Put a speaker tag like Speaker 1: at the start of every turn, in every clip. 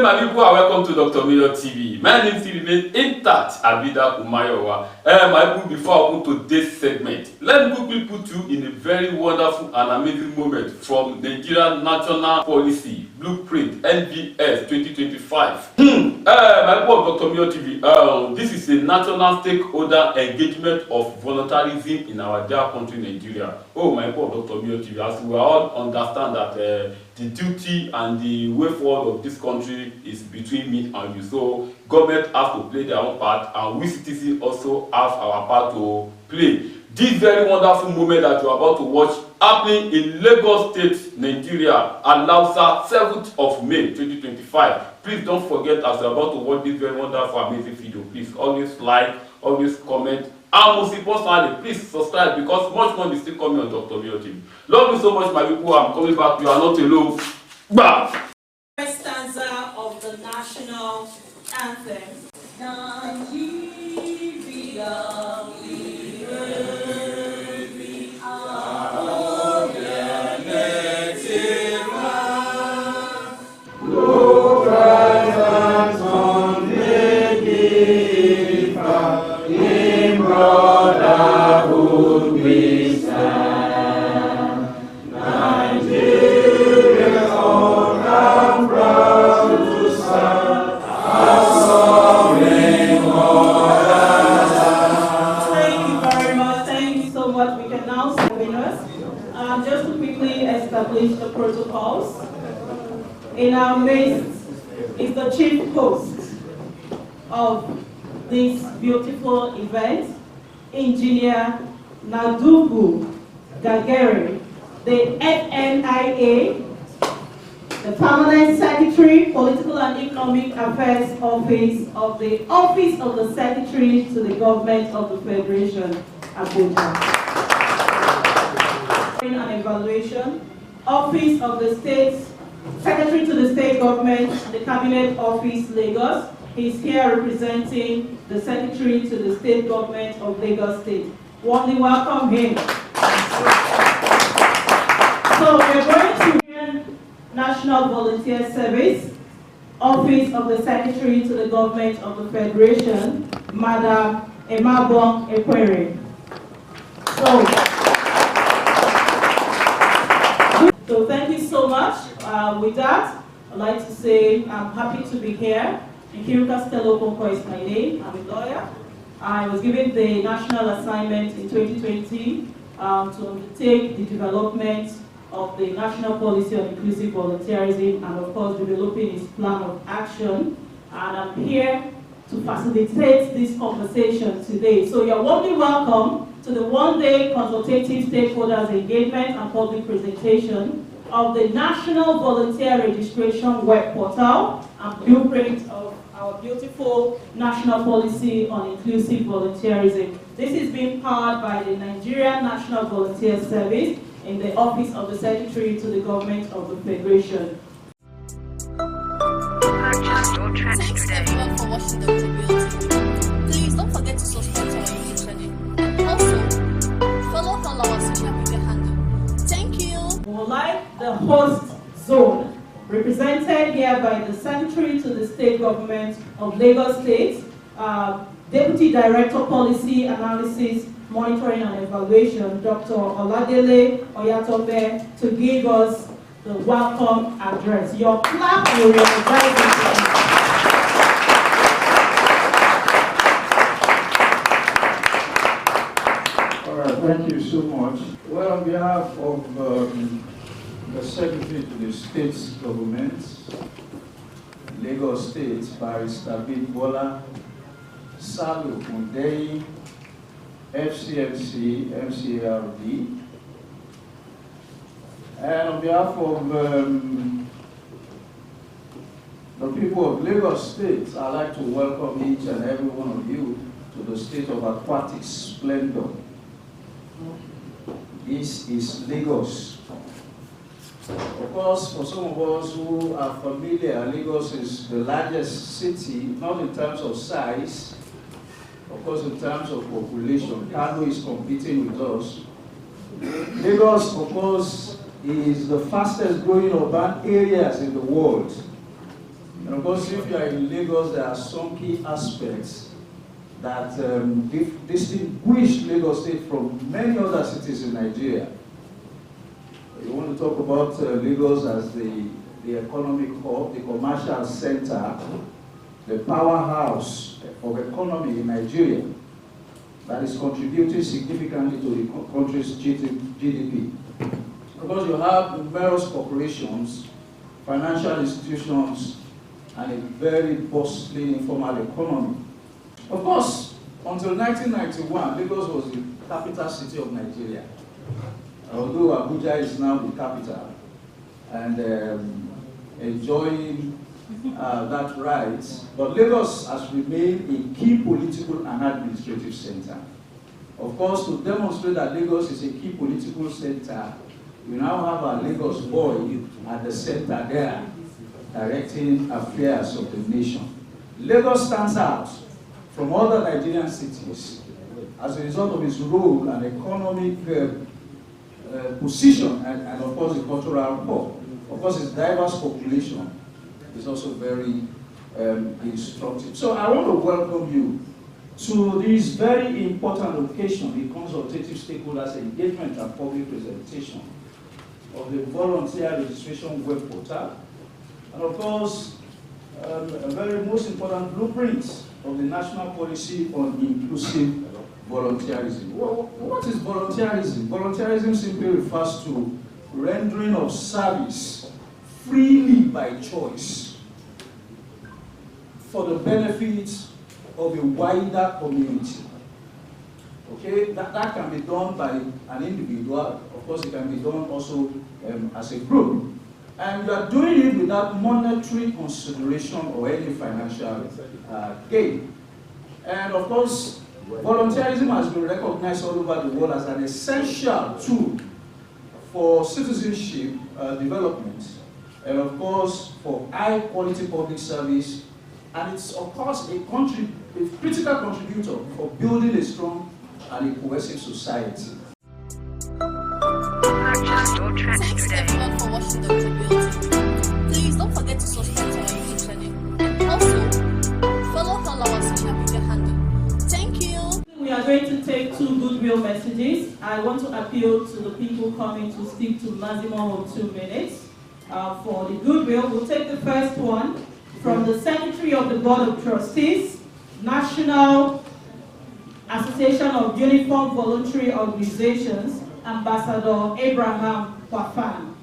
Speaker 1: my people, and welcome to Dr. Mayor TV. My name still remains intact, Abida Umayowa. My people, before I open today's segment, let me quickly put you in a very wonderful and amazing moment from Nigerian National Policy Blueprint Nnvs 2025. My people of Dr. Mayor TV, this is a national stakeholder engagement of voluntarism in our dear country, Nigeria. Oh, my people of Dr. Mayor TV, as we all understand that the duty and the way forward of this country is between me and you. So government has to play their own part, and we citizens also have our part to play. This very wonderful moment that you are about to watch happening in Lagos State, Nigeria, Alausa, 7th of May 2025. Please don't forget, as you are about to watch this very wonderful, amazing video, please always like, always comment, and most importantly, please subscribe, because much more is still coming on Dr. Mayor TV. Love you so much, my people. I'm coming back. You are not alone. Bye.
Speaker 2: First stanza of the national anthem. Nigeria, we are your native land. No presence on the giver, in brotherhood we stand. Nigeria, all I'm proud to serve, our sovereign motherland. Thank you very much. Thank you so much. We can now see winners. Just to quickly establish the protocols. In our midst is the chief host of this beautiful event, Engineer Nadubu Gagere, the FNIA, the Permanent Secretary, Political and Economic Affairs Office of the Secretary to the Government of the Federation, Abuja. And Evaluation, Office of the State, Secretary to the State Government, the Cabinet Office, Lagos. He's here representing the Secretary to the State Government of Lagos State. Warmly welcome him. So we're going to National Volunteer Service, Office of the Secretary to the Government of the Federation, Madam Emabong Ekwere. So thank you so much. With that, I'd like to say I'm happy to be here. Nkiru Castello Okonkwo is my name. I'm a lawyer. I was given the national assignment in 2020 to undertake the development of the national policy on inclusive volunteerism and, of course, developing its plan of action. And I'm here to facilitate this conversation today. So you're warmly welcome to the one-day consultative stakeholders engagement and public presentation of the National Volunteer Registration web portal and blueprint of our beautiful national policy on inclusive volunteerism. This is being powered by the Nigerian National Volunteer Service in the Office of the Secretary to the Government of the Federation.
Speaker 3: Thanks everyone for watching Dr. Mayor TV. Please don't forget to subscribe to our YouTube channel and also follow all our social media handles. Thank you.
Speaker 2: We would like the host zone, represented here by the Secretary to the State Government of Lagos State, Deputy Director Policy Analysis, Monitoring and Evaluation, Dr. Oladele Oyatobe, to give us the welcome address. Your clap will recognize it.
Speaker 4: All right, thank you so much. Well, on behalf of the Secretary to the State Government, Lagos State, Barrister Bola, Salu Mundei, FCMC, MCARD, and on behalf of the people of Lagos State, I'd like to welcome each and every one of you to the state of aquatic splendor. This is Lagos. Of course, for some of us who are familiar, Lagos is the largest city, not in terms of size, of course in terms of population. Kano is competing with us. Lagos, of course, is the fastest growing urban areas in the world. And of course, if you are in Lagos, there are some key aspects that distinguish Lagos State from many other cities in Nigeria. You want to talk about Lagos as the economic hub, the commercial center, the powerhouse of economy in Nigeria that is contributing significantly to the country's GDP. Because you have numerous corporations, financial institutions, and a very bustling informal economy. Of course, until 1991, Lagos was the capital city of Nigeria. Although Abuja is now the capital and enjoying that right, but Lagos has remained a key political and administrative center. Of course, to demonstrate that Lagos is a key political center, we now have a Lagos boy at the center there, directing affairs of the nation. Lagos stands out from other Nigerian cities as a result of its role and economic position and of course the cultural hub. Of course, its diverse population is also very instructive. So I want to welcome you to this very important occasion, the consultative stakeholders engagement and public presentation of the volunteer registration web portal, and of course a very most important blueprint of the national policy on inclusive volunteerism. Well, what is volunteerism? Volunteerism simply refers to rendering of service freely by choice for the benefit of a wider community. Okay, that can be done by an individual. Of course, it can be done also as a group. And you are doing it without monetary consideration or any financial gain. And of course, volunteerism has been recognized all over the world as an essential tool for citizenship development, and of course for high quality public service, and it's of course a critical contributor for building a strong and a cohesive society.
Speaker 3: Thanks everyone for watching the WBL. Please don't forget to subscribe to our YouTube channel and also follow all our social media handle. Thank you.
Speaker 2: We are going to take 2 goodwill messages. I want to appeal to the people coming to stick to maximum of 2 minutes for the goodwill. We'll take the first one from the Secretary of the Board of Trustees, National Association of Uniform Voluntary Organizations, Ambassador Abraham Kwafan.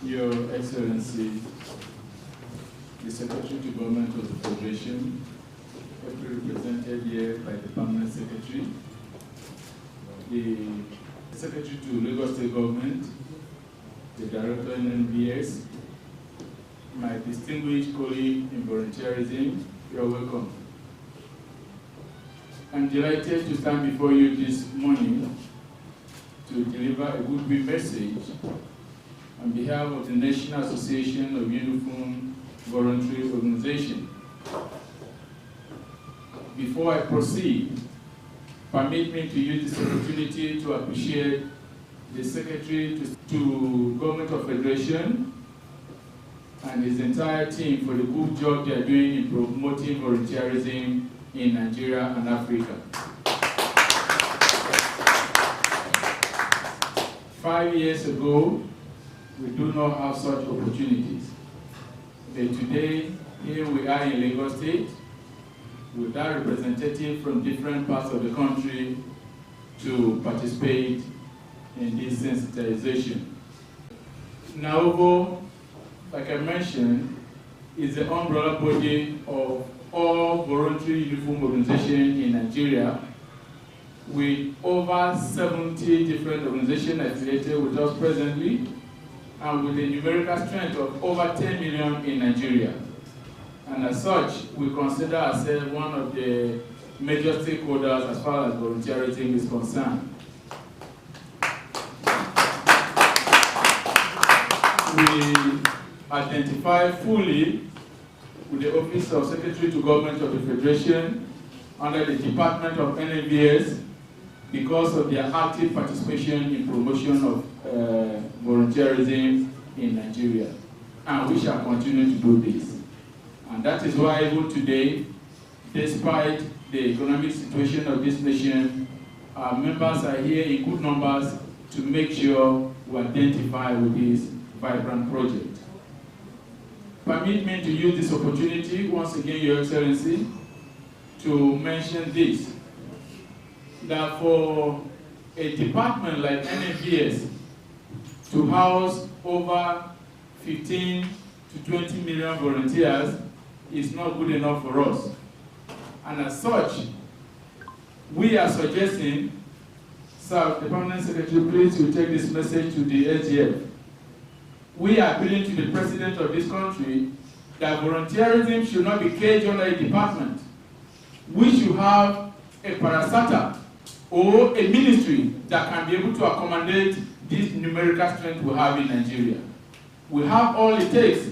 Speaker 5: Your Excellency, the Secretary to Government of the Federation, represented here by the Permanent Secretary, the Secretary to Lagos State Government, the Director in Nnvs, my distinguished colleague in volunteerism, you're welcome. I'm delighted to stand before you this morning to deliver a goodwill message on behalf of the National Association of Uniform Voluntary Organizations. Before I proceed, permit me to use this opportunity to appreciate the Secretary to Government of Federation and his entire team for the good job they are doing in promoting volunteerism in Nigeria and Africa. 5 years ago, we do not have such opportunities. But today, here we are in Lagos State, with that representative from different parts of the country to participate in this sensitization. NAOVO, like I mentioned, is the umbrella body of all voluntary uniform organizations in Nigeria, with over 70 different organizations affiliated with us presently, and with a numerical strength of over 10 million in Nigeria. And as such, we consider ourselves one of the major stakeholders as far as volunteerism is concerned. We identify fully with the Office of Secretary to Government of the Federation under the Department of Nnvs because of their active participation in promotion of volunteerism in Nigeria. And we shall continue to do this. And that is why even today, despite the economic situation of this nation, our members are here in good numbers to make sure we identify with this vibrant project. Permit me to use this opportunity, once again, Your Excellency, to mention this, that for a department like Nnvs to house over 15 to 20 million volunteers is not good enough for us. And as such, we are suggesting, Sir, the Permanent Secretary, please will take this message to the SGF. We are appealing to the President of this country that volunteerism should not be caged under a department. We should have a parasata or a ministry that can be able to accommodate this numerical strength we have in Nigeria. We have all it takes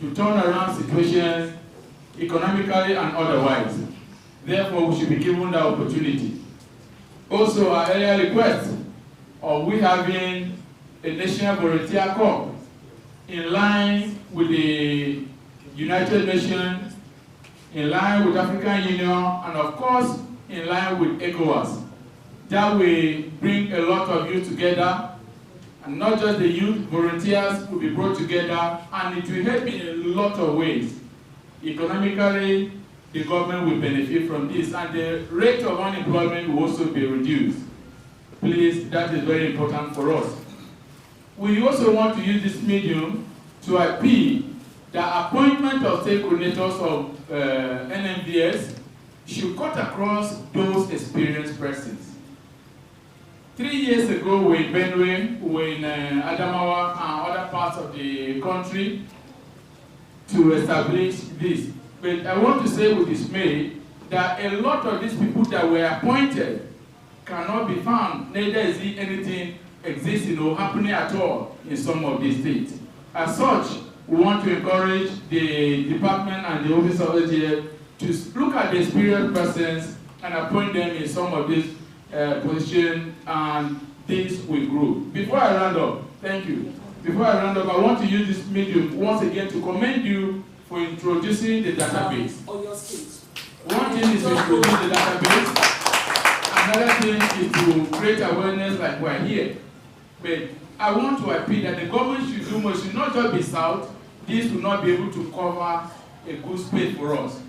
Speaker 5: to turn around situations economically and otherwise. Therefore, we should be given that opportunity. Also, our earlier request of we having a National Volunteer Corps in line with the United Nations, in line with African Union, and of course, in line with ECOWAS. That will bring a lot of youth together, and not just the youth, volunteers will be brought together, and it will help in a lot of ways. Economically, the government will benefit from this, and the rate of unemployment will also be reduced. Please, that is very important for us. We also want to use this medium to appeal the appointment of state coordinators of Nnvs should cut across those experienced persons. 3 years ago, we were in Benue, we were in Adamawa and other parts of the country to establish this. But I want to say with dismay that a lot of these people that were appointed cannot be found, neither is anything existing or happening at all in some of these states. As such, we want to encourage the department and the office of SGF to look at the experienced persons and appoint them in some of these positions, and this will grow. Before I round up, thank you. Before I round up, I want to use this medium once again to commend you for introducing the database.
Speaker 6: On your stage.
Speaker 5: One thing is to introduce the database. Another thing is to create awareness like we're here. But I want to appeal that the government should do more, should not just be south. This will not be able to cover a good space for us.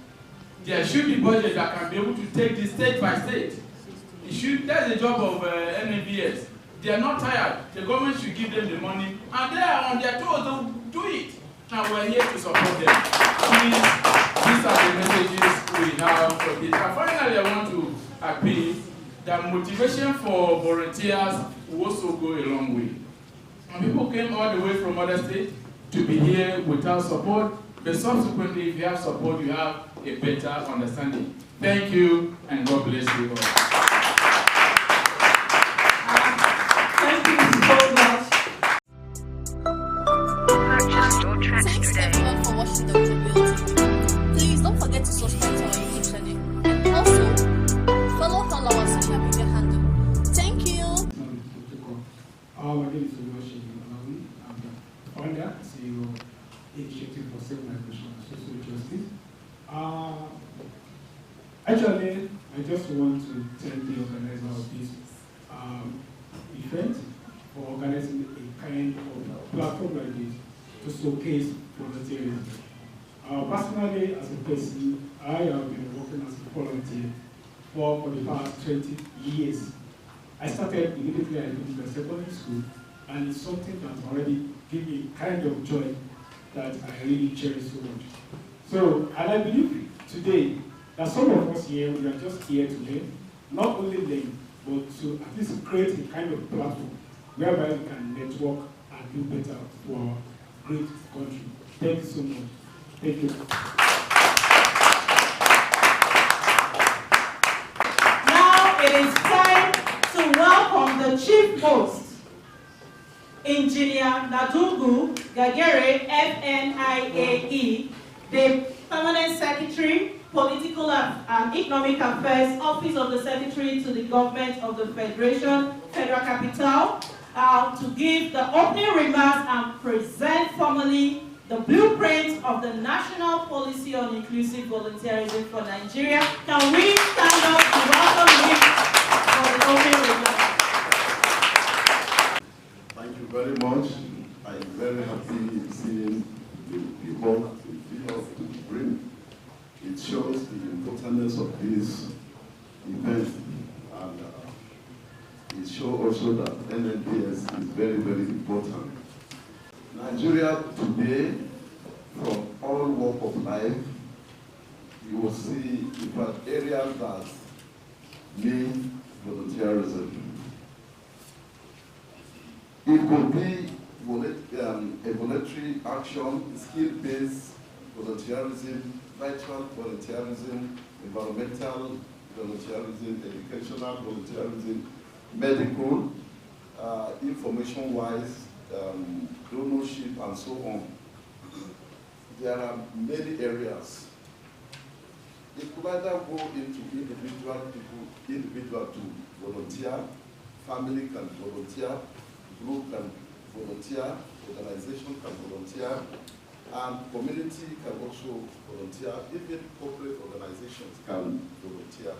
Speaker 5: There should be budget that can be able to take this state by state. It should, that's the job of Nnvs. They are not tired. The government should give them the money, and they are on their toes to do it. And we're here to support them. Please, these are the messages we have for this. And finally, I want to appeal that motivation for volunteers will also go a long way. And people came all the way from other states to be here without support, but subsequently, if you have support, you have a better understanding. Thank you, and God bless you all.
Speaker 2: Thank you so much.
Speaker 3: Thanks everyone for watching the WBL. Please don't forget to subscribe to our YouTube channel and also follow all our social media handle. Thank you.
Speaker 7: My name is Oluwaseyi Olawi. I'm the founder, CEO, Initiative for Safe Migration and Social Justice. Actually, I just want to thank the organizer of this event for organizing a kind of platform like this to showcase volunteerism. Personally, as a person, I have been working as a volunteer for the past 20 years. I started immediately I finished my secondary school, and it's something that already gives me kind of joy that I really cherish so much. So, and I believe today that some of us here, we are just here to learn, not only learn, but to at least create a kind of platform whereby we can network and do better for our great country. Thank you so much. Thank you.
Speaker 2: Now it is time to welcome the chief host, Engineer Nadungu Gagere, FNIAE, the Permanent Secretary Political and Economic Affairs, Office of the Secretary to the Government of the Federation, Federal Capital, to give the opening remarks and present formally the blueprint of the National Policy on Inclusive Volunteerism for Nigeria. Can we stand up to welcome him for the opening remarks?
Speaker 6: Thank you very much. I'm very happy seeing the work the field bring. It shows the importance of this event, and it shows also that Nnvs is very, very important. Nigeria today, from all walk of life, you will see different areas that need volunteerism. It could be a voluntary action, skill-based volunteerism, vital volunteerism, environmental volunteerism, educational volunteerism, medical, information-wise, donorship, and so on. There are many areas. It could either go into individual to volunteer, family can volunteer, group can volunteer, organization can volunteer, and community can also volunteer, even corporate organizations can volunteer.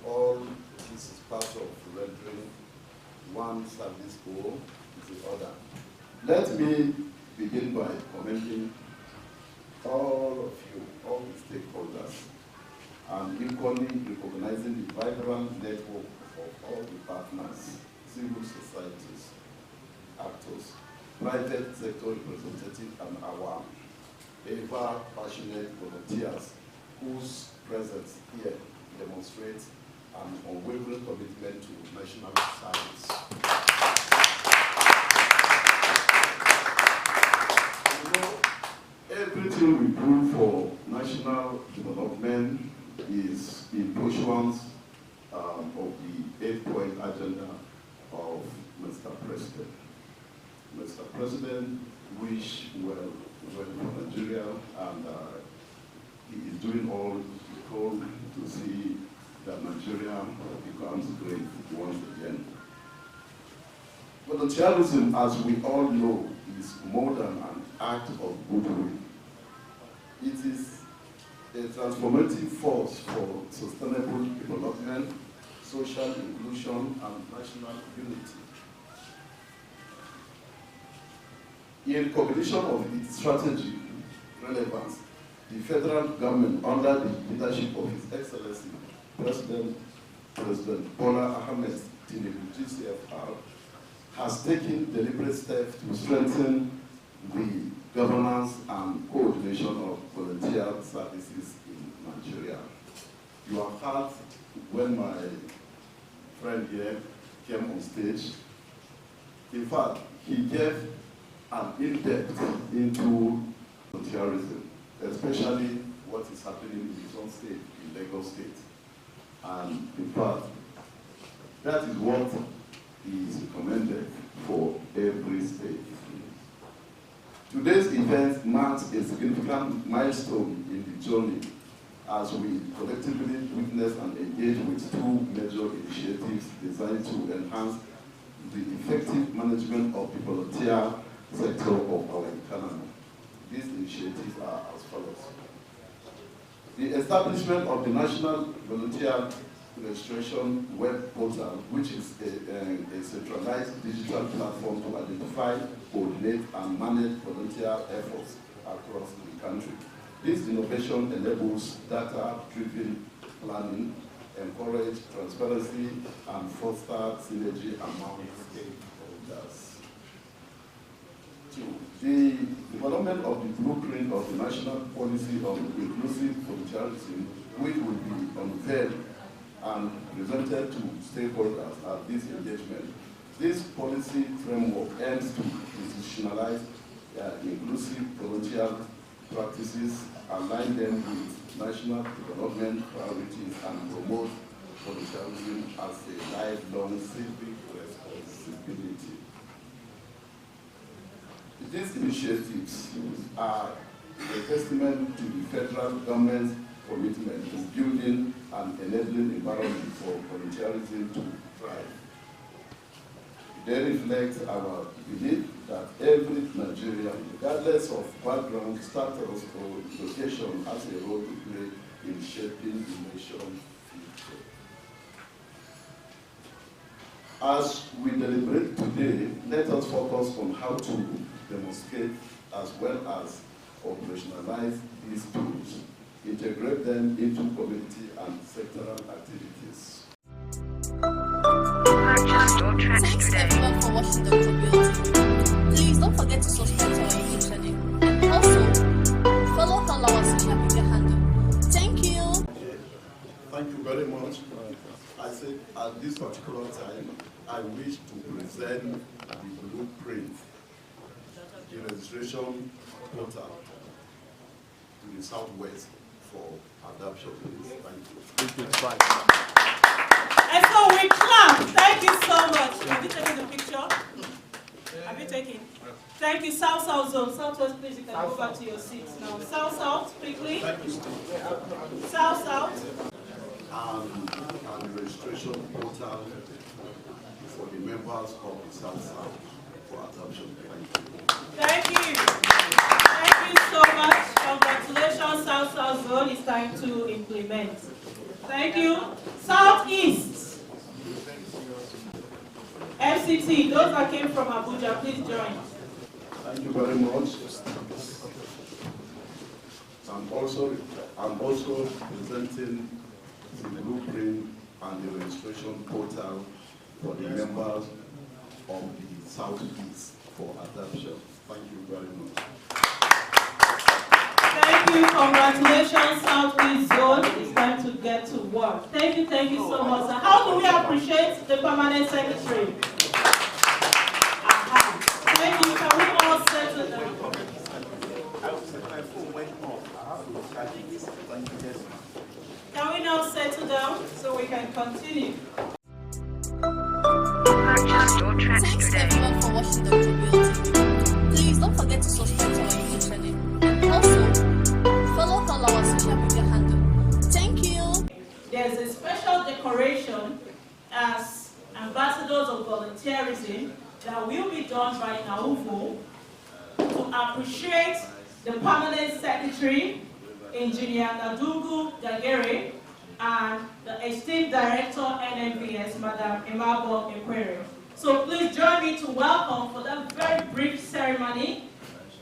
Speaker 6: All this is part of rendering one service goal to the other. Let me begin by commending all of you, all the stakeholders, and equally recognizing the vibrant network of all the partners, civil societies, actors, private sector representatives, and our ever passionate volunteers whose presence here demonstrates an unwavering commitment to national science. You know, everything we do for national development is in pursuance of the 8-point agenda of Mr. President. Mr. President wish well for Nigeria, and he is doing all he can to see that Nigeria becomes great once again. Volunteerism, as we all know, is more than an act of goodwill. It is a transformative force for sustainable development, social inclusion, and national unity. In recognition of its strategy relevance, the federal government, under the leadership of His Excellency President Bola Ahmed Tinubu, GCFR, has taken deliberate steps to strengthen the governance and coordination of volunteer services in Nigeria. You have heard when my friend here came on stage. In fact, he gave an in-depth into volunteerism, especially what is happening in his own state, in Lagos State. And in fact, that is what is recommended for every state. Today's event marks a significant milestone in the journey as we collectively witness and engage with two major initiatives designed to enhance the effective management of the volunteer sector of our economy. These initiatives are as follows. The establishment of the National Volunteer Registration Web Portal, which is a centralized digital platform to identify, coordinate, and manage volunteer efforts across the country. This innovation enables data-driven planning, encourage transparency, and foster synergy among stakeholders. The development of the blueprint of the National Policy on Inclusive Volunteerism, which will be unveiled and presented to stakeholders at this engagement. This policy framework aims to institutionalize inclusive volunteer practices, align them with national development priorities, and promote volunteerism as a lifelong civic responsibility. These initiatives are a testament to the federal government's commitment to building an enabling environment for volunteerism to thrive. They reflect our belief that every Nigerian, regardless of background, status, or location, has a role to play in shaping the nation's future. As we deliberate today, let us focus on how to demonstrate as well as operationalize these tools, integrate them into community and sectoral activities.
Speaker 3: Thanks everyone for watching the Global. Please don't forget to subscribe to our YouTube channel and also follow all our social media handle. Thank you.
Speaker 6: Thank you very much. I say at this particular time, I wish to present the blueprint, the registration portal to the Southwest for adoption. Thank you.
Speaker 2: And so we clap. Thank you so much. Have you taken the picture? Have you taken? Thank you, South Zone. Southwest, please, you can go back to your seats now. South, quickly. South.
Speaker 6: And registration portal for the members of the South for adoption.
Speaker 2: Thank you. Thank you so much. Congratulations, South Zone. It's time to implement. Thank you. Southeast. FCT, those that came from Abuja, please join.
Speaker 6: Thank you very much. I'm also presenting the blueprint and the registration portal for the members of the Southeast for adoption. Thank you very much.
Speaker 2: Thank you. Congratulations, Southeast Zone. It's time to get to work. Thank you so much. Sir. How do we appreciate the permanent secretary? Thank you. Can we all settle down? Can we now settle down so we can continue?
Speaker 3: Thanks everyone for watching the Global. Please don't forget to subscribe to our YouTube channel and also follow all our social media handle. Thank you.
Speaker 2: There's a special decoration as ambassadors of volunteerism that will be done by Nnvs to appreciate the permanent secretary, Engineer Nadugu Gagere, and the esteemed director Nnvs, Madam Imabo Ekwere. So please join me to welcome for that very brief ceremony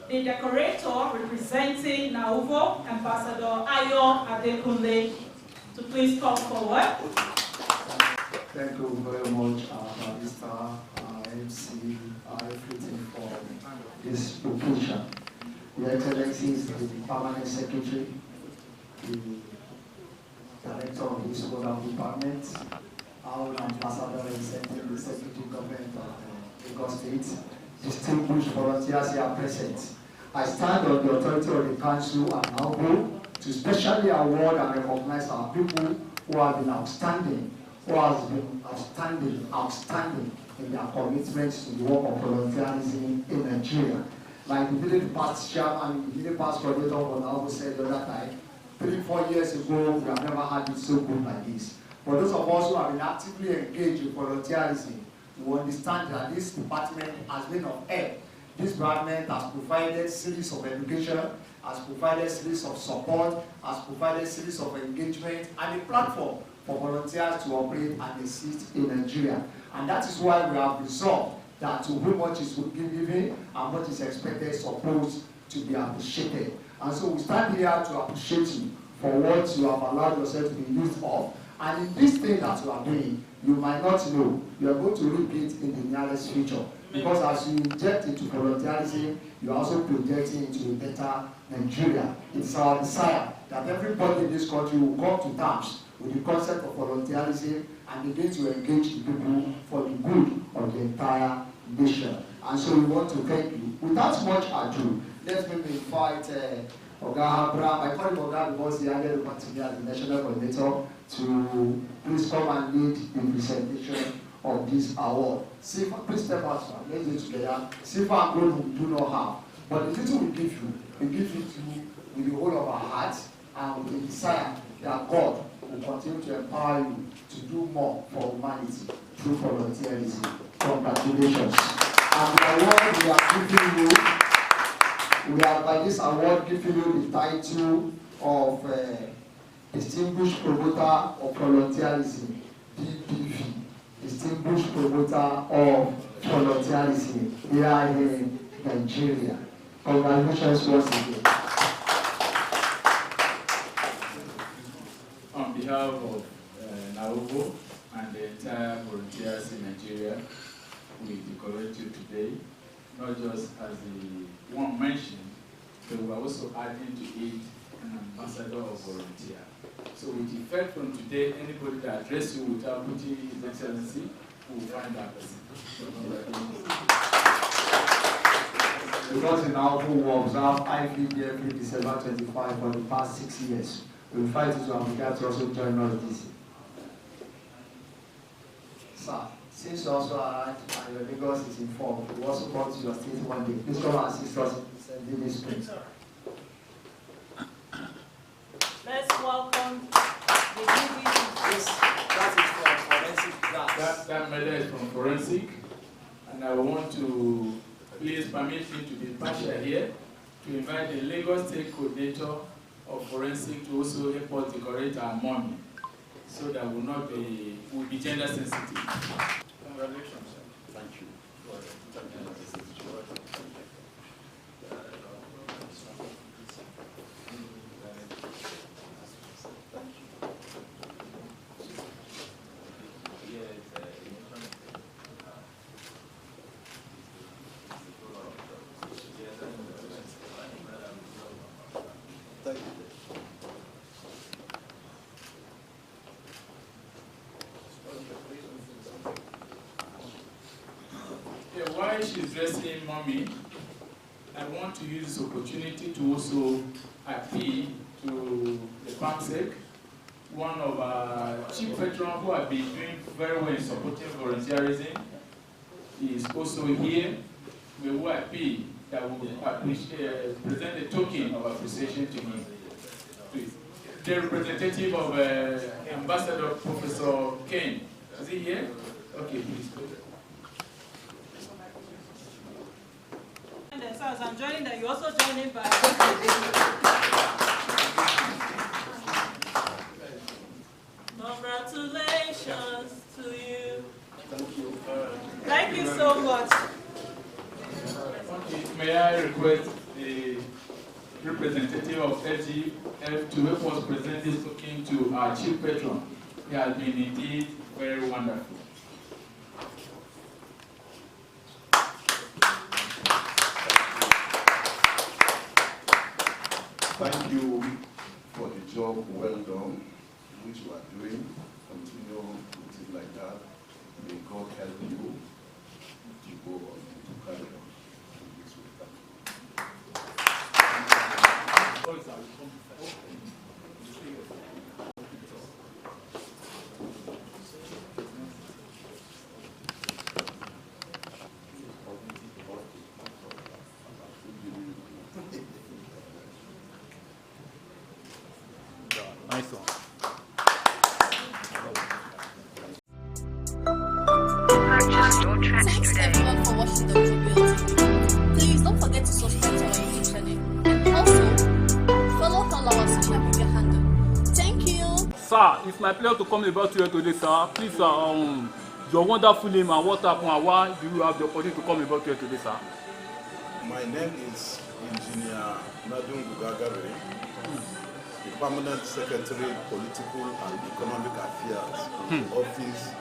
Speaker 2: the decorator representing Nnvs, Ambassador Ayo Adekunle, to please come forward.
Speaker 8: Thank you very much, Barrister, MC, everything for this occasion. Your Excellencies, the Permanent Secretary, the Director of this Program Department, our Ambassador representing the Secretary Government of Lagos State, distinguished volunteers here present. I stand on the authority of the Council and Nnvs to specially award and recognize our people who have been outstanding, outstanding in their commitment to the work of volunteerism in Nigeria. Like the village past chairman, the village past coordinator for Nnvs said the other time, 3-4 years ago, we have never had it so good like this. For those of us who have been actively engaged in volunteerism, we understand that this department has been of help. This department has provided a series of education, has provided a series of support, has provided a series of engagement, and a platform for volunteers to operate and assist in Nigeria. And that is why we have resolved that to whom much is given and what is expected is supposed to be appreciated. And so we stand here to appreciate you for what you have allowed yourself to be used of. And in this thing that you are doing, you might not know, you are going to reap it in the nearest future. Because as you inject into volunteerism, you are also projecting into a better Nigeria. It's our desire that everybody in this country will come to terms with the concept of volunteerism and begin to engage the people for the good of the entire nation. And so we want to thank you. Without much ado, let me invite Oga Abraham. I call him Oga because he handed over to me as the national coordinator to please come and lead the presentation of this award. Please step out, sir. Let's do it together. Silver and gold we do not have, but the little we give you to you with the whole of our hearts, and with a desire that God will continue to empower you to do more for humanity through volunteerism. Congratulations. And the award we are giving you, we are by this award giving you the title of Distinguished Promoter of Volunteerism, DPV. Distinguished Promoter of Volunteerism here in Nigeria. Congratulations once again.
Speaker 5: On behalf of Naogo and the entire volunteers in Nigeria, we decorate you today, not just as the one mentioned, but we are also adding to it an ambassador of volunteer. So with effect from today, anybody that addresses you without putting His Excellency, we will find that person.
Speaker 8: Because in our home we observe IPB every December 25 for the past 6 years. We invite you to Africa to also join us this year. Sir, since you also arrived and your Lagos is informed, we also come to your state one day. Please come and assist us in sending this place.
Speaker 2: Let's welcome the Nnvs.
Speaker 8: That is from forensic class.
Speaker 5: That medal is from forensic, and I want to please permit me to be partial here to invite the Lagos State Coordinator of Forensic to also help us decorate our money so that we'll be gender sensitive. Congratulations, sir.
Speaker 6: Thank you. Thank you.
Speaker 5: Yeah, while she's dressing mommy, I want to use this opportunity to also appeal to the PAMSEC, one of our chief veterans who have been doing very well in supporting volunteerism. He is also here. We will appeal that we will present a token of appreciation to him. Please. The representative of Ambassador Professor Ken, is he here? Okay, please.
Speaker 2: As I'm joining that, you also join in by. Congratulations to you.
Speaker 6: Thank you.
Speaker 2: Thank you so much.
Speaker 5: Okay, may I request the representative of FGF to help us present this token to our chief patron. He has been indeed very wonderful.
Speaker 6: Thank you for the job well done, which you are doing. Continue with it like that. May God help you to go on to carry on. This way.
Speaker 1: Nice one.
Speaker 3: Thanks everyone for watching the WBL. Please don't forget to subscribe to our YouTube channel and also follow all our social media handle. Thank you.
Speaker 1: Sir, it's my pleasure to come about here today, sir. Please, your wonderful name and what happened and why do you have the opportunity to come about here today, sir?
Speaker 6: My name is Engineer Nadun Gugagare, the Permanent Secretary, Political and Economic Affairs in the Office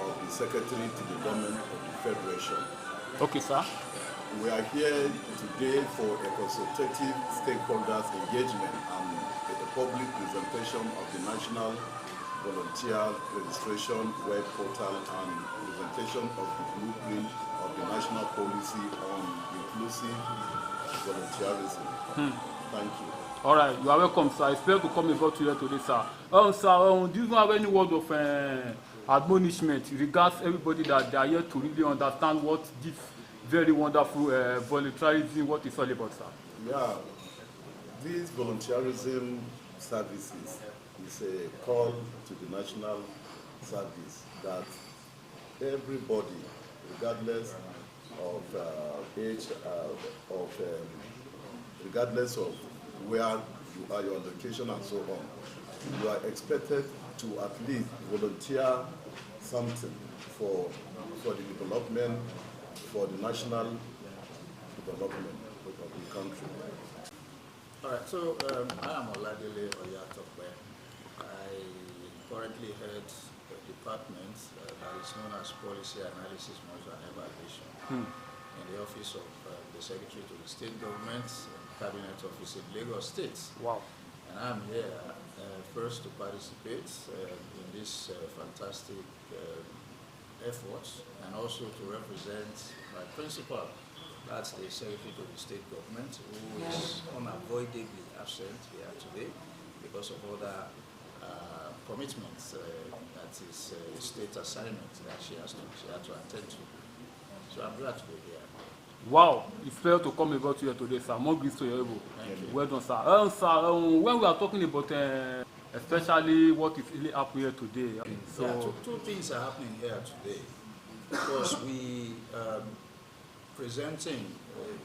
Speaker 6: of the Secretary to the Government of the Federation.
Speaker 1: Okay, sir.
Speaker 6: We are here today for a consultative stakeholders engagement and a public presentation of the National Volunteer Registration Web Portal and presentation of the blueprint of the national policy on inclusive volunteerism. Thank you.
Speaker 1: All right, you are welcome, sir. It's pleasure to come about here today, sir. Sir, do you have any word of admonishment regards everybody that they are here to really understand what this very wonderful volunteerism, what it's all about, sir?
Speaker 6: Yeah, this volunteerism services is a call to the national service that everybody, regardless of age, regardless of where you are, your location and so on, you are expected to at least volunteer something for the development, for the national development of the country.
Speaker 9: All right, so I am Oladele Oyatokwe. I currently head the department that is known as Policy Analysis, Measure and Evaluation in the office of the Secretary to the State Government, Cabinet Office in Lagos State.
Speaker 1: Wow.
Speaker 9: And I'm here first to participate in this fantastic effort, and also to represent my principal, that's the Secretary to the State Government, who is unavoidably absent here today because of other commitments that is state assignment that she had to attend to. So I'm glad to be here.
Speaker 1: Wow, it's fair to come about here today, sir. More grace to your able. Well done, sir. Sir, when we are talking about especially what is really happening here today, so
Speaker 9: yeah, two things are happening here today. Of course, we presenting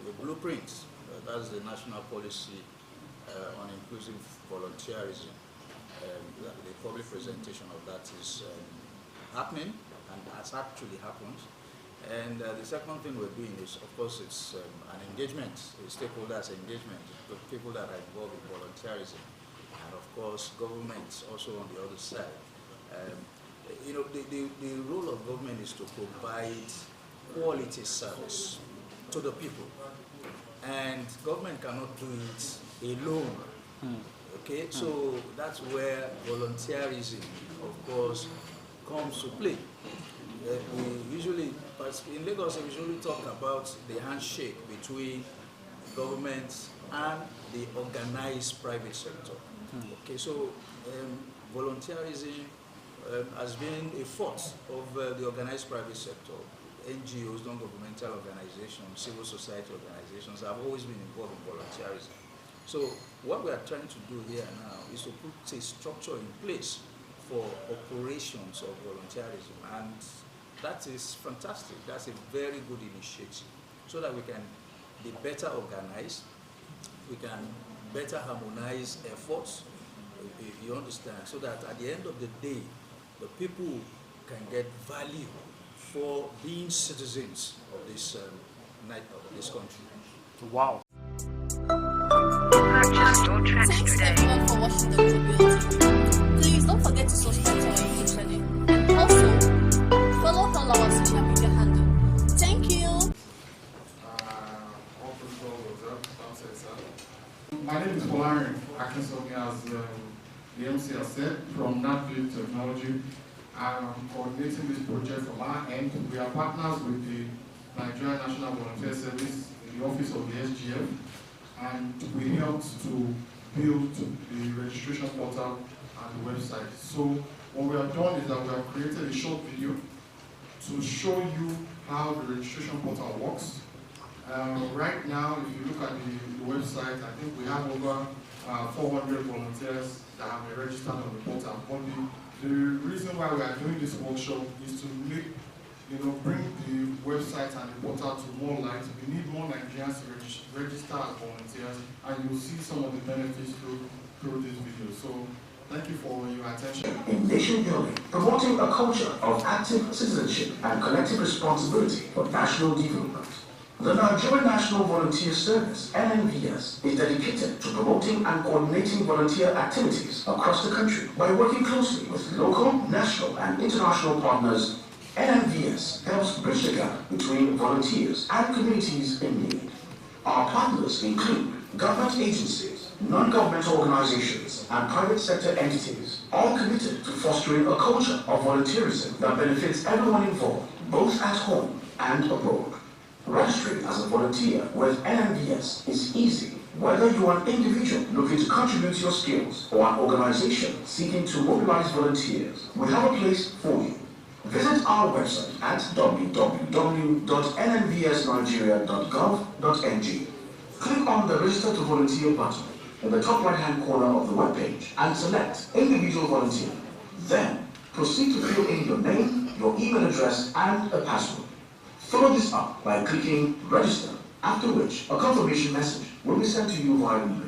Speaker 9: a blueprint, that's the national policy on inclusive volunteerism. The public presentation of that is happening and has actually happened. And the second thing we're doing is, of course, it's an engagement, a stakeholders engagement, the people that are involved in volunteerism, and of course, governments also on the other side. You know, the role of government is to provide quality service to the people, and government cannot do it alone. Okay, so that's where volunteerism, of course, comes to play. We usually, in Lagos, we usually talk about the handshake between government and the organized private sector. Okay, so volunteerism has been a force of the organized private sector. NGOs, non-governmental organizations, civil society organizations have always been involved in volunteerism. So what we are trying to do here now is to put a structure in place for operations of volunteerism, and that is fantastic. That's a very good initiative, so that we can be better organized, we can better harmonize efforts, you understand, so that at the end of the day, the people can get value for being citizens of this country.
Speaker 1: wow.
Speaker 3: Thanks everyone for watching the video. Please don't forget to subscribe to our YouTube channel, and also follow all our social media handle. Thank you.
Speaker 7: My name is Polarian Akinsomi, as the MC has said, from Nnvs Technology. I'm coordinating this project from our end. We are partners with the Nigerian National Volunteer Service in the office of the SGF, and we helped to build the registration portal and the website. So what we have done is that we have created a short video to show you how the registration portal works. Right now, if you look at the website, I think we have over 400 volunteers that have been registered on the portal. But the reason why we are doing this workshop is to make, bring the website and the portal to more light. We need more Nigerians to register as volunteers, and you'll see some of the benefits through this video. So thank you for your attention.
Speaker 10: In nation building, promoting a culture of active citizenship and collective responsibility for national development. The Nigerian National Volunteer Service, Nnvs, is dedicated to promoting and coordinating volunteer activities across the country. By working closely with local, national, and international partners, Nnvs helps bridge the gap between volunteers and communities in need. Our partners include government agencies, non-governmental organizations, and private sector entities, all committed to fostering a culture of volunteerism that benefits everyone involved, both at home and abroad. Registering as a volunteer with Nnvs is easy, whether you are an individual looking to contribute your skills or an organization seeking to mobilize volunteers. We have a place for you. Visit our website at www.nnvsnigeria.gov.ng. Click on the Register to Volunteer button in the top right-hand corner of the webpage and select Individual Volunteer. Then, proceed to fill in your name, your email address, and a password. Follow this up by clicking Register, after which a confirmation message will be sent to you via email.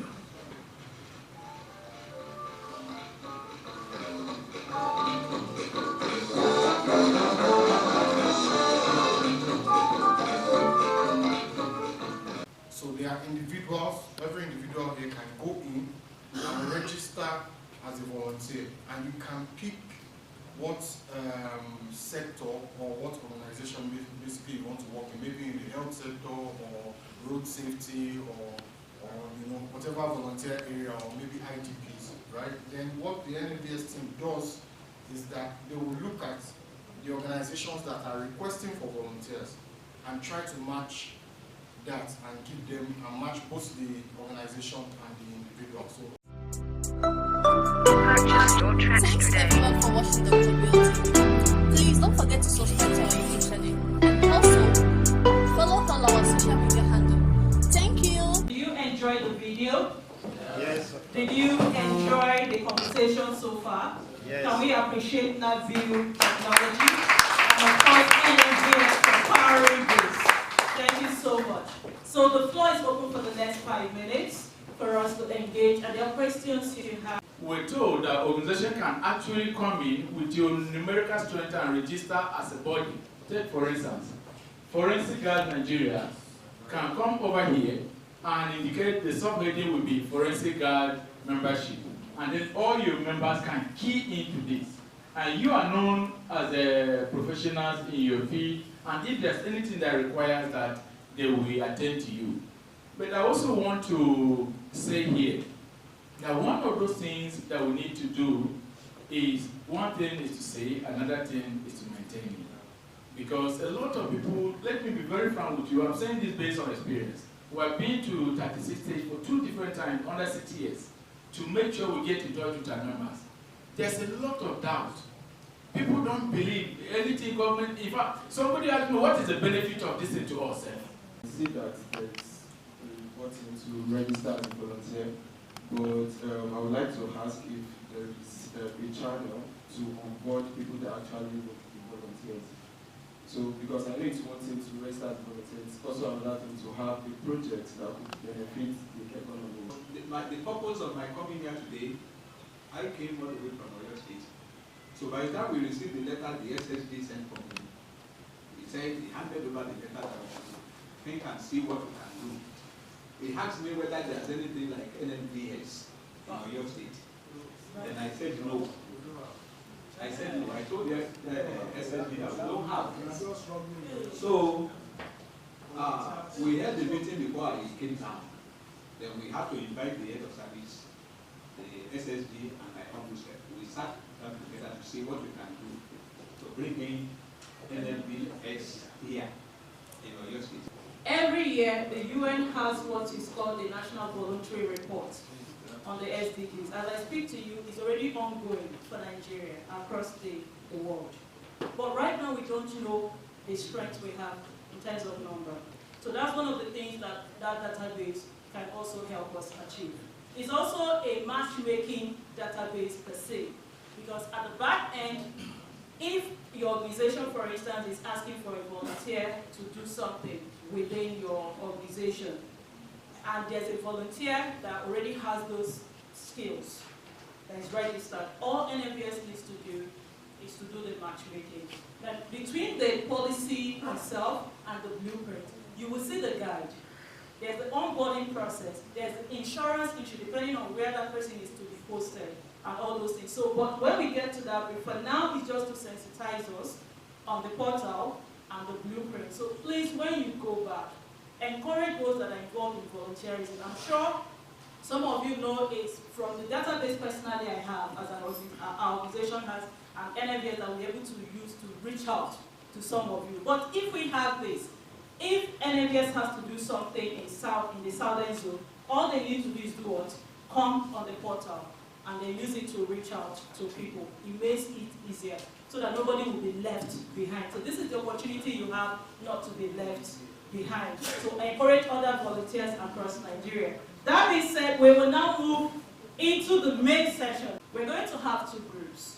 Speaker 11: So there are individuals, every individual here can go in and register as a volunteer, and you can pick what sector or what organization basically you want to work in, maybe in the health sector or road safety or you know, whatever volunteer area, or maybe IDPs, right? Then what the Nnvs team does is that they will look at the organizations that are requesting for volunteers and try to match that and give them and match both the organization and the individual. So
Speaker 3: Thanks everyone for watching the WLTV. Please don't forget to subscribe to our YouTube channel and also follow all our social media handle. Thank you.
Speaker 2: Do you enjoy the video?
Speaker 4: Yes.
Speaker 2: Did you enjoy the conversation so far?
Speaker 4: Yes.
Speaker 2: Can we appreciate that view technology? And of course, Nnvs for powering this. Thank you so much. So the floor is open for the next 5 minutes for us to engage, and there are questions you have.
Speaker 5: We're told that organization can actually come in with your numerical strength and register as a body. Take for instance, Forensic Guard Nigeria can come over here and indicate the subheading will be Forensic Guard membership. And then all your members can key into this. And you are known as a professionals in your field, and if there's anything that requires that, they will attend to you. But I also want to say here that one of those things that we need to do is, one thing is to say, another thing is to maintain it. Because a lot of people, let me be very frank with you, I'm saying this based on experience. We have been to 36 states for 2 different times under 6 years to make sure we get in touch with our members. There's a lot of doubt. People don't believe anything government. In fact, somebody asked me, what is the benefit of this to us?
Speaker 12: I see that there's important to register as a volunteer, but I would like to ask if there is a channel to onboard people that actually will be volunteers. So, because I know it's one thing to register as a volunteer, it's also another thing to have a project that would benefit the economy.
Speaker 13: The purpose of my coming here today, I came all the way from Oyo State. So by the time we received the letter the SSG sent from him, he said he handed over the letter that we should think and see what we can do. He asked me whether there's anything like Nnvs in Oyo State. Then I said no. I said no. I told the SSG that we don't have. So we had the meeting before I came down. Then we had to invite the head of service, the SSG, and my officer. We sat down together to see what we can do to bring in Nnvs here in Oyo State.
Speaker 2: Every year, the UN has what is called the National Voluntary Report on the SDGs. As I speak to you, it's already ongoing for Nigeria across the world. But right now, we don't know the strength we have in terms of number. So that's one of the things that database can also help us achieve. It's also a matchmaking database per se, because at the back end, if your organization, for instance, is asking for a volunteer to do something within your organization, and there's a volunteer that already has those skills, that is registered, all Nnvs needs to do is to do the matchmaking. Then between the policy itself and the blueprint, you will see the guide. There's the onboarding process, there's the insurance issue, depending on where that person is to be posted, and all those things. So, but when we get to that, for now, it's just to sensitize us on the portal and the blueprint. So please, when you go back, encourage those that are involved in volunteerism. I'm sure some of you know it's from the database personally I have, as our organization has an Nnvs that we're able to use to reach out to some of you. But if we have this, if Nnvs has to do something in the southern zone, all they need to do is do what? Come on the portal and then use it to reach out to people. It makes it easier so that nobody will be left behind. So this is the opportunity you have not to be left behind to encourage other volunteers across Nigeria. That being said, we will now move into the main session. We're going to have two groups.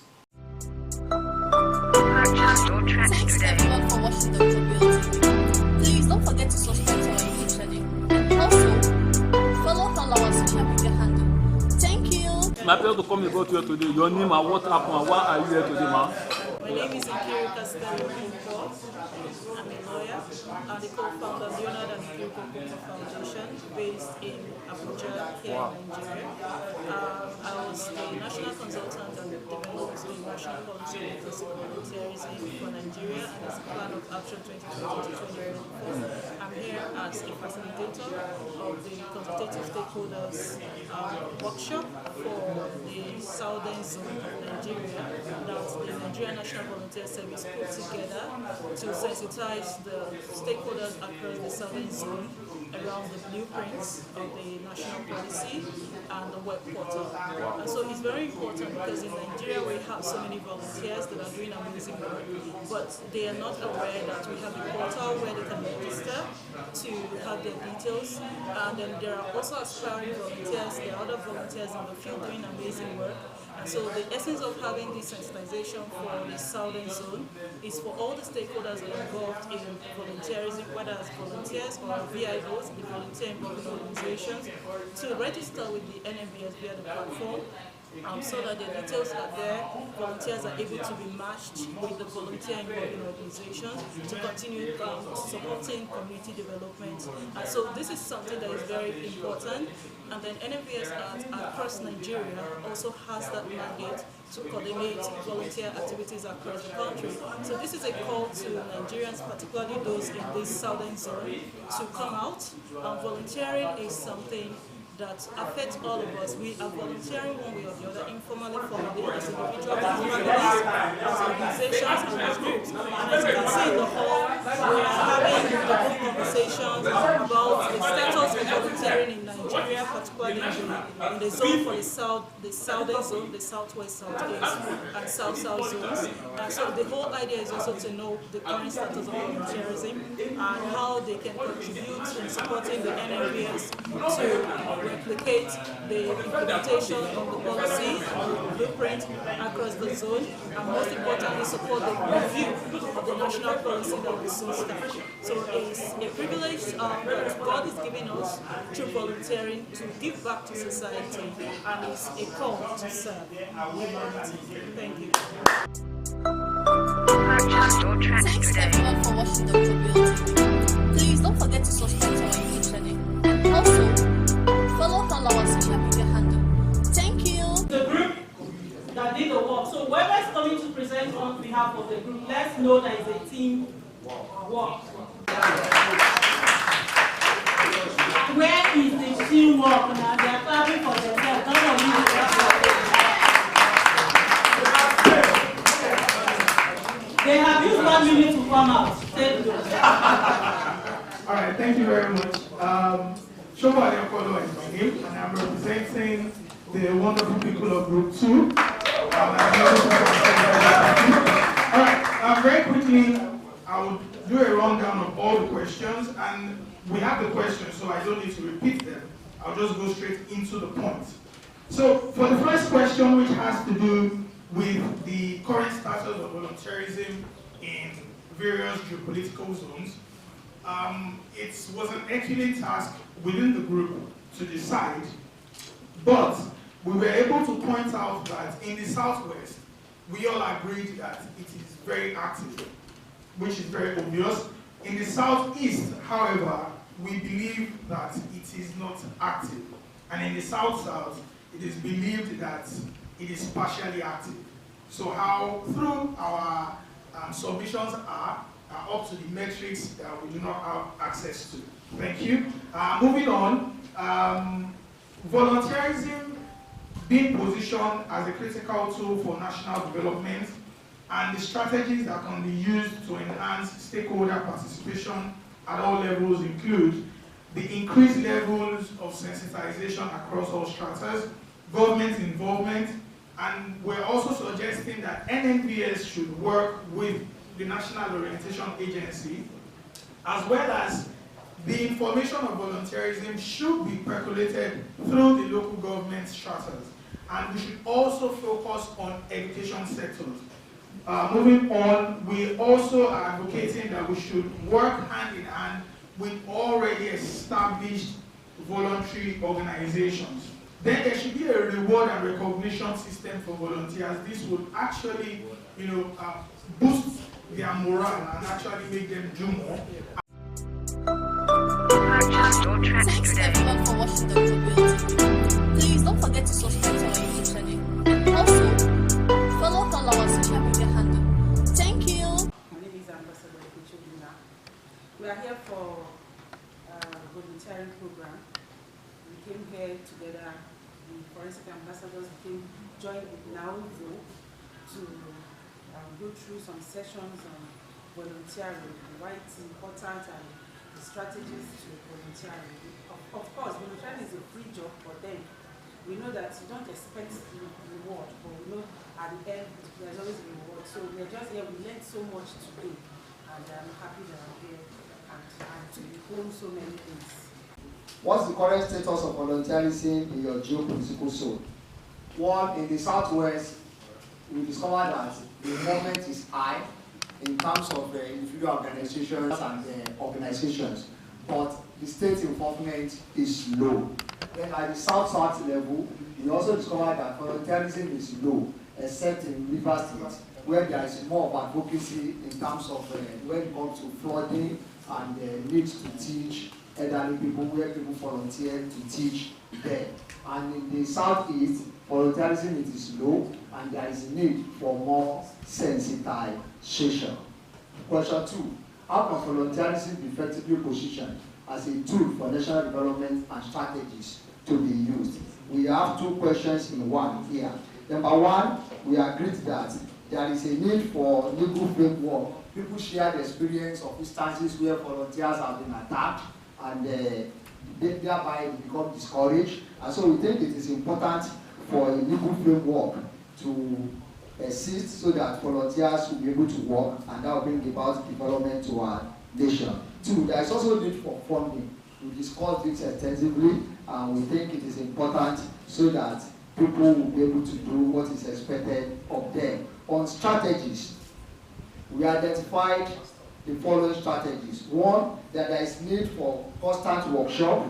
Speaker 3: Thanks everyone for watching the video. Please don't forget to subscribe to our YouTube channel and also follow all our social media handles. Thank you.
Speaker 1: My pleasure to come about here today. Your name and what happened and why are you here today, ma'am?
Speaker 2: My name is Nnvs. I'm a lawyer. I'm the co-founder of the Leonard and Kiriko Foundation based in Abuja, here in Nigeria. I was the national consultant and developed the national policy on inclusive volunteerism for Nigeria and as a plan of action 2020-2024. I'm here as a facilitator of the consultative stakeholders workshop for the southern zone of Nigeria that the Nigerian National Volunteer Service put together to sensitize the stakeholders across the southern zone around the blueprints of the national policy and the web portal. And so it's very important because in Nigeria we have so many volunteers that are doing amazing work, but they are not aware that we have a portal where they can register to have their details. And then there are also aspiring volunteers, there are other volunteers in the field doing amazing work. And so the essence of having this sensitization for the southern zone is for all the stakeholders that are involved in volunteerism, whether as volunteers or VIOs, the volunteer involving organizations, to register with the Nnvs via the platform. So that the details are there, volunteers are able to be matched with the volunteer involving organizations to continue supporting community development. And so this is something that is very important. And then Nnvs across Nigeria also has that mandate to coordinate volunteer activities across the country. So this is a call to Nigerians, particularly those in this southern zone, to come out. Volunteering is something that affects all of us. We are volunteering one way or the other, informally, formally, as individuals, as families, as organizations, and as groups. And as you can see in the hall, we are having the group conversations about the status of volunteering in Nigeria, particularly in the zone for the southern zone, the southwest, southeast, and south-south zones. And so the whole idea is also to know the current status of volunteerism and how they can contribute in supporting the Nnvs to replicate the implementation of the policy and the blueprint across the zone, and most importantly support the review of the national policy that will soon start. So it's a privilege that God is giving us through volunteering to give back to society, and it's a call to serve humanity. Thank you.
Speaker 3: Thanks everyone for watching the video. Please don't forget to subscribe to our YouTube channel and also follow all our social media handle. Thank you.
Speaker 2: The group that did the work. So whoever is coming to present on behalf of the group, let's know that it's a team work. Where is the teamwork now? They are clapping for themselves. None of you they have used 1 minute to come out.
Speaker 7: All right, thank you very much. Shoba Adeokolo is my name, and I'm representing the wonderful people of Group 2. Alright, very quickly, I will do a rundown of all the questions, and we have the questions, so I don't need to repeat them. I'll just go straight into the point. So, for the first question, which has to do with the current status of volunteerism in various geopolitical zones, it was an Herculean task within the group to decide, but we were able to point out that in the southwest, we all agreed that it is very active, which is very obvious. In the southeast, however, we believe that it is not active. And in the south-south, it is believed that it is partially active. So how, through our submissions are up to the metrics that we do not have access to. Thank you. Moving on, volunteerism being positioned as a critical tool for national development and the strategies that can be used to enhance stakeholder participation at all levels include the increased levels of sensitization across all stratas, government involvement, and we're also suggesting that Nnvs should work with the National Orientation Agency, as well as
Speaker 14: information of volunteerism should be percolated through the local government structures. And we should also focus on education sectors. Moving on, we also are advocating that we should work hand in hand with already established voluntary organizations. Then there should be a reward and recognition system for volunteers. This would actually, boost their morale and actually make them do more.
Speaker 3: Thanks everyone for watching the WLTV. Please don't forget to subscribe to our YouTube channel and also follow all our social media handle. Thank you.
Speaker 15: My name is Ambassador Kuchubina. We are here for a volunteering program. We came here together. The forensic ambassadors joined with Nnvs to go through some sessions on volunteering, why it's important, and the strategies to volunteering. Of course, volunteering is a free job, but then we know that you don't expect the reward, but we know at the end there's always a reward. So we're just here, we learned so much today, and I'm happy that I'm here and to learn so many things.
Speaker 8: What's the current status of volunteerism in your geopolitical zone? One, in the southwest, we discovered that the involvement is high in terms of individual organizations and organizations, but the state involvement is low. Then at the south-south level, we also discovered that volunteerism is low, except in Rivers State, where there is more of advocacy in terms of when it comes to flooding and the need to teach elderly people, where people volunteer to teach them. And in the southeast, volunteerism is low, and there is a need for more sensitization. Question 2. How can volunteerism be effectively positioned as a tool for national development and strategies to be used? We have 2 questions in one here. Number 1, we agreed that there is a need for legal framework. People share the experience of instances where volunteers have been attacked and thereby become discouraged. And so we think it is important for a legal framework to assist so that volunteers will be able to work, and that will bring about development to our nation. 2, there is also a need for funding. We discussed this extensively, and we think it is important so that people will be able to do what is expected of them. On strategies, we identified the following strategies. 1, that there is need for constant workshop,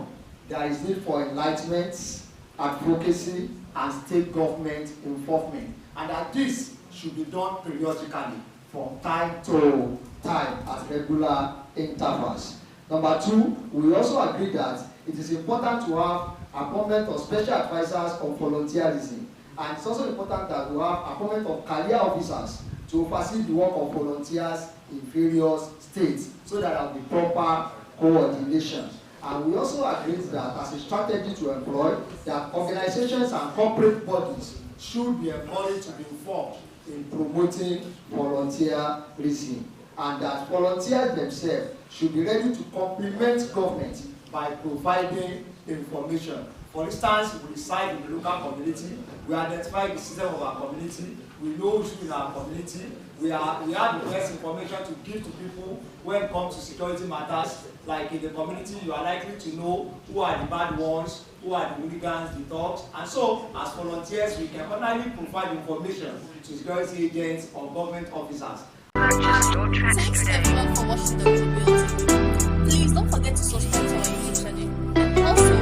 Speaker 8: there is need for enlightenment, advocacy, and state government involvement, and that this should be done periodically from time to time at regular intervals. Number 2, we also agree that it is important to have appointment of special advisors on volunteerism, and it's also important that we have appointment of career officers to oversee the work of volunteers in various states, so that there will be proper coordination. And we also agreed that as a strategy to employ, that organizations and corporate bodies should be encouraged to be involved in promoting volunteerism, and that volunteers themselves should be ready to complement government by providing information. For instance, we reside in the local community, we identify the system of our community, we know who in our community, we have the best information to give to people when it comes to security matters. Like in the community, you are likely to know who are the bad ones, who are the hooligans, the thugs, and so as volunteers, we can finally provide information to security agents or government officers.
Speaker 3: Thanks everyone for watching the WLTV. Please don't forget to subscribe to our YouTube channel and also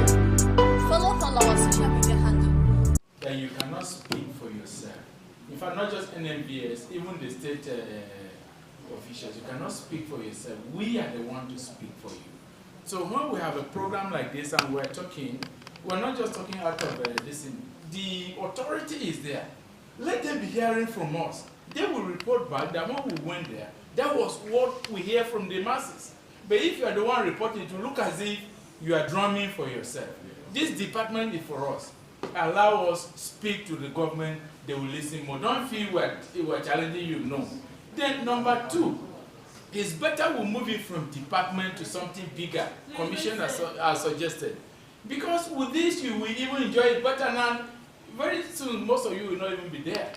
Speaker 3: follow all our social media handle.
Speaker 5: That you cannot speak for yourself. In fact, not just Nnvs, even the state officials, you cannot speak for yourself. We are the one to speak for you. So when we have a program like this and we're talking, we're not just talking out of this. The authority is there. Let them be hearing from us. They will report back that when we went there, that was what we hear from the masses. But if you are the one reporting, it will look as if you are drumming for yourself. This department is for us. Allow us speak to the government, they will listen more. Don't feel we're challenging you, no. Then number 2, it's better we move it from department to something bigger, commission as suggested. Because with this, you will even enjoy it better now. Very soon, most of you will not even be there.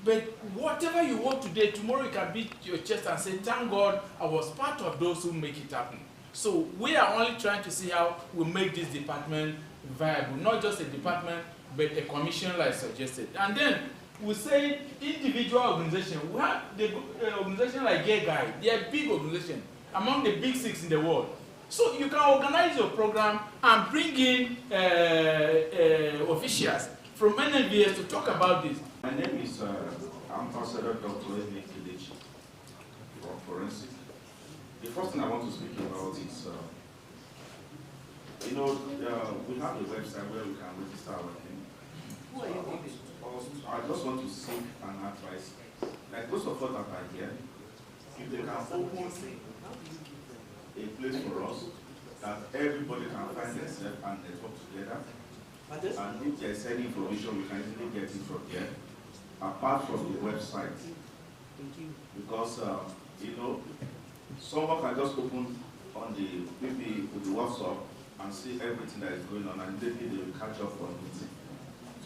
Speaker 5: But whatever you work today, tomorrow you can beat your chest and say, thank God I was part of those who make it happen. So we are only trying to see how we make this department viable, not just a department, but a commission like suggested. And then we say individual organization. We have the organization like Gay Guide. They are big organization, among the big 6 in the world. So you can organize your program and bring in officials from Nnvs to talk about this.
Speaker 16: My name is Ambassador Dr. Nnvs for Forensic. The first thing I want to speak about is, we have a website where we can register our name. I just want to seek an advice. Like those of us that are here, if they can open a place for us that everybody can find themselves and network together, and if there's any information, we can easily get it from there, apart from the website. Because, someone can just open on maybe with the WhatsApp and see everything that is going on, and maybe they will catch up on it.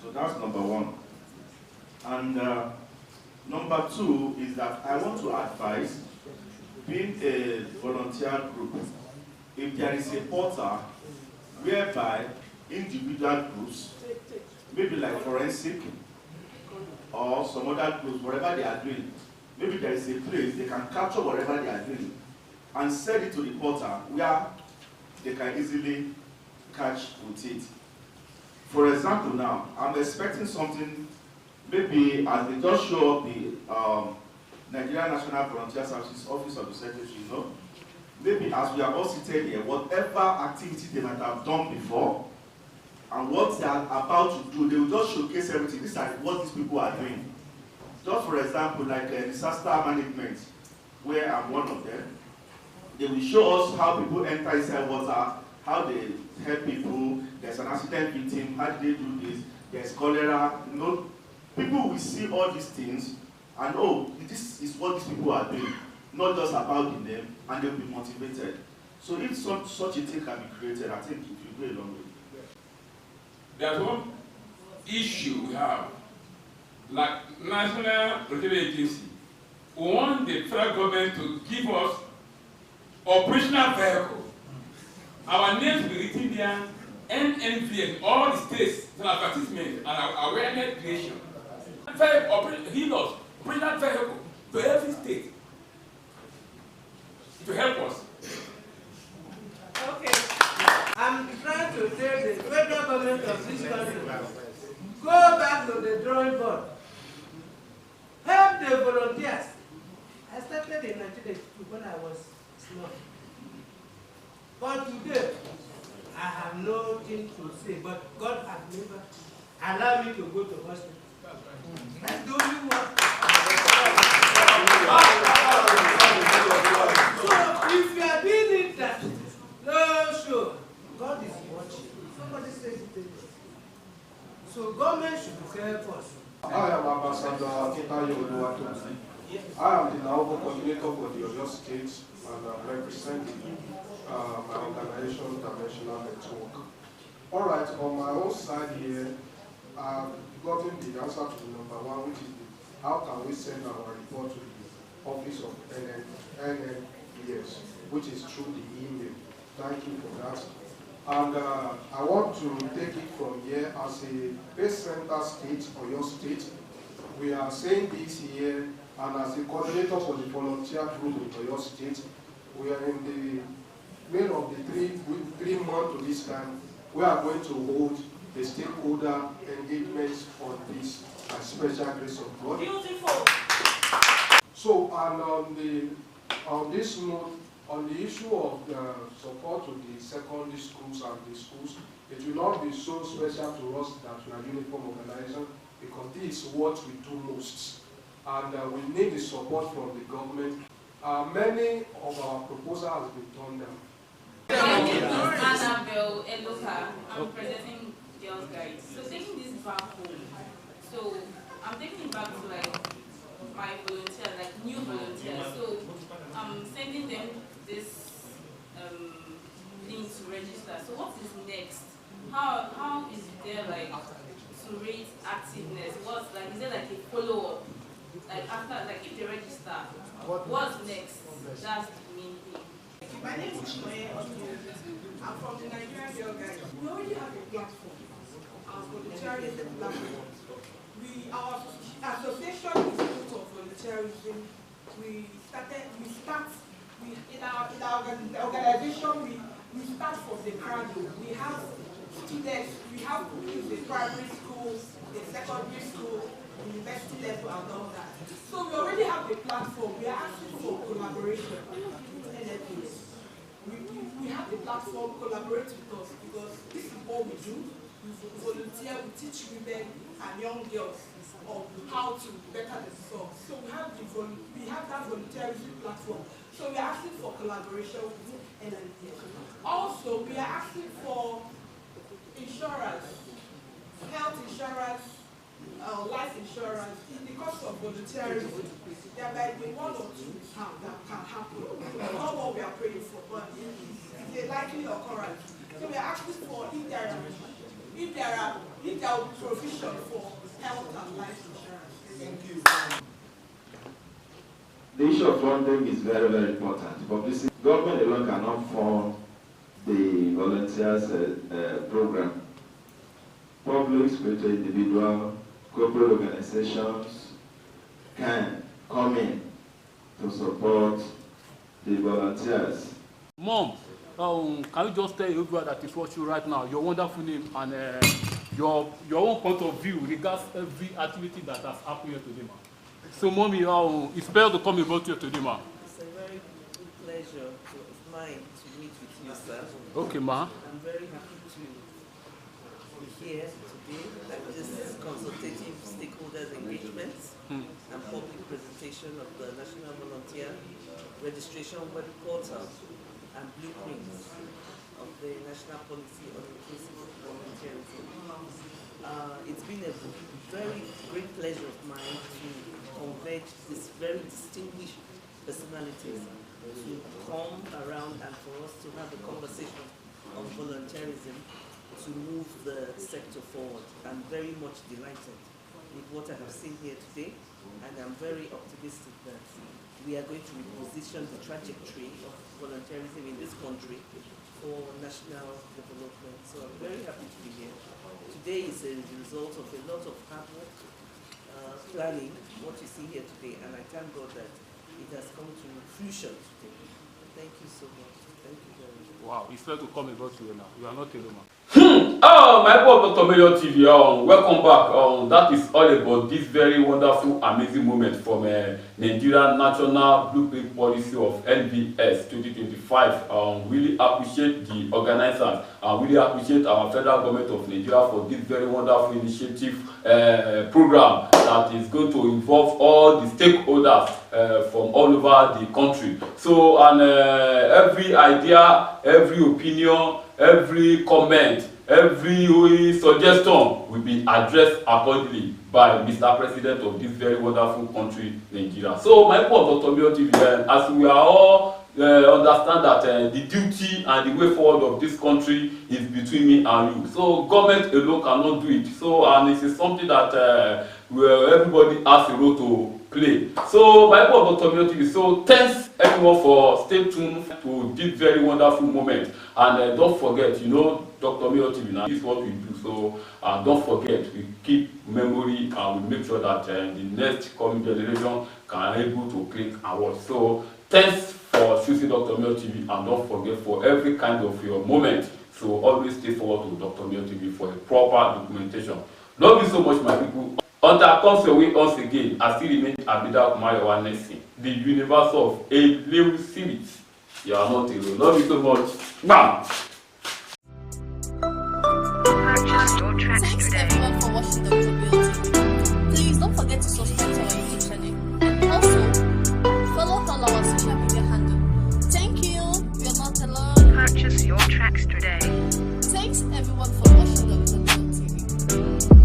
Speaker 16: So that's number one. And number two is that I want to advise, being a volunteer group, if there is a portal whereby individual groups, maybe like forensic or some other groups, whatever they are doing, maybe there is a place they can capture whatever they are doing and send it to the portal where they can easily catch with it. For example, now, I'm expecting something, maybe as they just show up the Nigerian National Volunteer Services Office of the Secretary, maybe as we are all seated here, whatever activity they might have done before and what they are about to do, they will just showcase everything. These are what these people are doing. Just for example, like disaster management, where I'm one of them, they will show us how people enter inside water, how they help people, there's an accident victim, how do they do this, there's cholera, people will see all these things and this is what these people are doing, not just about the name, and they'll be motivated. So if such a thing can be created, I think it will go a long way.
Speaker 1: There's one issue we have, like National Volunteer Agency. We want the federal government to give us operational vehicle. Our names will be written there, Nnvs, all the states, for advertisement and awareness creation. Healers, operational vehicle to every state to help us.
Speaker 17: Okay. I'm trying to tell the federal government of this country, go back to the drawing board. Help the volunteers. I started in 1982 when I was small. But today, I have nothing to say, but God has never allowed me to go to hospital. That's the only one. So if you are doing it that, no sure, God is watching. Somebody says it. So government should help us.
Speaker 12: I am Ambassador Oluwatosi. I am the Naobo coordinator for the Oyo State and I'm representing my organization, Dimensional Network. Alright, on my own side here, I've gotten the answer to the number one, which is how can we send our report to the office of Nnvs, which is through the email. Thank you for that. And I want to take it from here as a base center state, Oyo State. We are saying this here, and as a coordinator for the volunteer group in Oyo State, we are in the middle of the three months to this time. We are going to hold the stakeholder engagements on this by special grace of God.
Speaker 17: Beautiful.
Speaker 12: So, and on this note, on the issue of support to the secondary schools and the schools, it will not be so special to us that we are uniform organization because this is what we do most. And we need the support from the government. Many of our proposals have been turned down.
Speaker 18: My name is Annabelle Eloka. I'm presenting Girls Guide. So taking this back home, so I'm taking it back to like my volunteers, like new volunteers. So I'm sending them this link to register. So what is next? How is there like to rate activeness? What's like, is there like a follow-up? Like after, like if they register, what's next? That's the main thing.
Speaker 17: My name is Shmoye. I'm from the Nigerian Girl Guide. We already have a platform for the volunteerism platform. Our association Institute of Volunteerism. In our organization, we start from the cradle. We have students, we have the primary school, the secondary school, university level, and all that. So we already have a platform. We are asking for collaboration with Nnvs. We have the platform, collaborate with us, because this is what we do. We volunteer, we teach women and young girls on how to better themselves. So we have that volunteerism platform. So we are asking for collaboration with Nnvs. Also, we are asking for insurance, health insurance, life insurance. In the course of volunteerism, there might be one or two that can happen. Not what we are praying for, but it's a likely occurrence. So we are asking for if there will be provision for health and life insurance. Thank you.
Speaker 19: The issue of funding is very, very important. Publicity, government alone cannot fund the volunteers program. Public, spiritual, individual, corporate organizations can come in to support the volunteers.
Speaker 1: Mom, can you just tell everyone that is watching right now your wonderful name and your own point of view regards every activity that has happened here today, ma? So, Mommy, it's better to come about here today, ma.
Speaker 20: It's a very good pleasure of mine to meet with you, sir.
Speaker 1: Okay, ma.
Speaker 20: I'm very happy to be here today at this consultative stakeholders engagement and public presentation of the National Volunteer Registration Web Portal and blueprints of the National Policy on Inclusive Volunteerism. It's been a very great pleasure of mine to convert these very distinguished personalities to come around and for us to have a conversation on volunteerism to move the sector forward. I'm very much delighted with what I have seen here today, and I'm very optimistic that we are going to reposition the trajectory of volunteerism in this country for national development. So I'm very happy to be here. Today is a result of a lot of hard work, planning, what you see here today, and I thank God that it has come to fruition today. Thank you so much. Thank you very much.
Speaker 1: Wow, it's fair to come about you now. You are not alone, man. Oh, my poor Dr. Mayor TV, welcome back. That is all about this very wonderful, amazing moment from Nigerian National Blueprint Policy of Nnvs 2025. Really appreciate the organizers. Really appreciate our federal government of Nigeria for this very wonderful initiative program that is going to involve all the stakeholders from all over the country. So, and every idea, every opinion, every comment, every suggestion will be addressed accordingly by Mr. President of this very wonderful country, Nigeria. So, my poor Dr. Mayor TV, as we are all understand that the duty and the way forward of this country is between me and you. So, government alone cannot do it. So, and this is something that everybody has a role to play. So, my poor Dr. Mayor TV, so thanks everyone for staying tuned to this very wonderful moment. And don't forget, you know, Dr. Mayor TV now is what we do. So don't forget, we keep memory and we make sure that the next coming generation can able to click and watch. So thanks for choosing Dr. Mayor TV, and don't forget for every kind of your moment. So always stay forward to Dr. Mayor TV for a proper documentation. Love you so much, my people. Until I come your way once again, I still remain Abida Kumayowa Nessie, the universe of a little series. You are not alone. Love you so much. Bam!
Speaker 3: Thanks everyone for watching the video. Please don't forget to subscribe to our YouTube channel and also follow all our social media handle. Thank you. You're not alone. Purchase your tracks today. Thanks everyone for watching the video.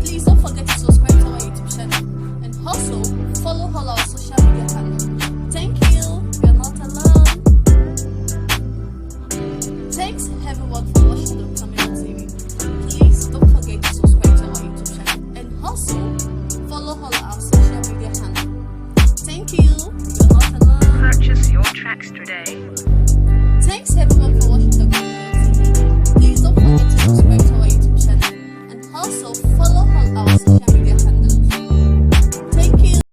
Speaker 3: Please don't forget to subscribe to our YouTube channel and also follow all our social media handle. Thank you. You're not alone. Thanks everyone for watching the community TV. Please don't forget to subscribe to our YouTube channel and also follow all our social media handle. Thank you. You're not alone. Purchase your tracks today. Thanks everyone for watching the video. Please don't forget